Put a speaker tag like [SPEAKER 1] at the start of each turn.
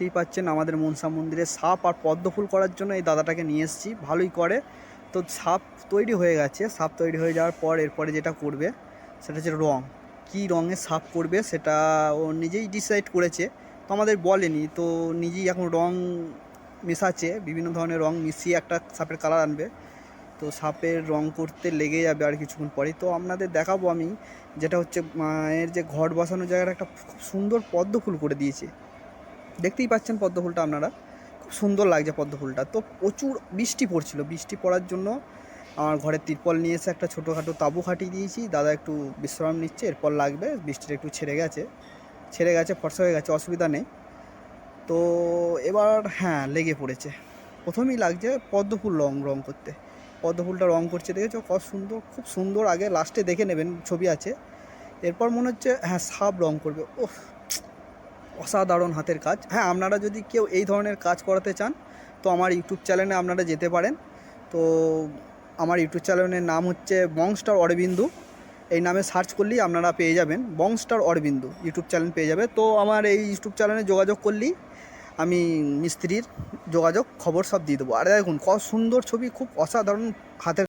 [SPEAKER 1] দেখতেই পাচ্ছেন আমাদের মনসা মন্দিরে সাপ আর পদ্ম ফুল করার জন্য এই দাদাটাকে নিয়ে এসেছি, ভালোই করে। তো সাপ তৈরি হয়ে গেছে, সাপ তৈরি হয়ে যাওয়ার পর এরপরে যেটা করবে সেটা হচ্ছে রং। কী রঙের সাপ করবে সেটা ও নিজেই ডিসাইড করেছে, তো আমাদের বলেনি। তো নিজেই এখন রং মেশাচ্ছে, বিভিন্ন ধরনের রং মিশিয়ে একটা সাপের কালার আনবে। তো সাপের রং করতে লেগে যাবে আর কিছুক্ষণ পরেই। তো আপনাদের দেখাবো আমি, যেটা হচ্ছে মায়ের যে ঘট বসানোর জায়গাটা একটা খুব সুন্দর পদ্ম ফুল করে দিয়েছে। দেখতেই পাচ্ছেন পদ্ম ফুলটা আপনারা, খুব সুন্দর লাগছে পদ্ম ফুলটা। তো প্রচুর বৃষ্টি পড়ছিল, বৃষ্টি পড়ার জন্য আমার ঘরে তিরপল নিয়ে এসে একটা ছোটোখাটো তাঁবু খাটিয়ে দিয়েছি। দাদা একটু বিশ্রাম নিচ্ছে, এরপর লাগবে। বৃষ্টিটা একটু ছেড়ে গেছে, ফর্সা হয়ে গেছে, অসুবিধা নেই। তো এবার হ্যাঁ, লেগে পড়েছে। প্রথমেই লাগছে পদ্ম ফুল রং করতে। পদ্ম ফুলটা রং করছে, দেখেছো কত সুন্দর, খুব সুন্দর। আগে লাস্টে দেখে নেবেন, ছবি আছে। এরপর মনে হচ্ছে হ্যাঁ সাপ রং করবে। ওহ, অসাধারণ হাতের কাজ। হ্যাঁ, আপনারা যদি কেউ এই ধরনের কাজ করাতে চান তো আমার ইউটিউব চ্যানেলে আপনারা যেতে পারেন। তো আমার ইউটিউব চ্যানেলের নাম হচ্ছে বংস্টার অরবিন্দু। এই নামে সার্চ করলেই আপনারা পেয়ে যাবেন, বংস্টার অরবিন্দু ইউটিউব চ্যানেল পেয়ে যাবে। তো আমার এই ইউটিউব চ্যানেলে যোগাযোগ করলেই আমি মিস্ত্রির যোগাযোগ খবর সব দিয়ে দেবো। আর দেখুন কত সুন্দর ছবি, খুব অসাধারণ হাতের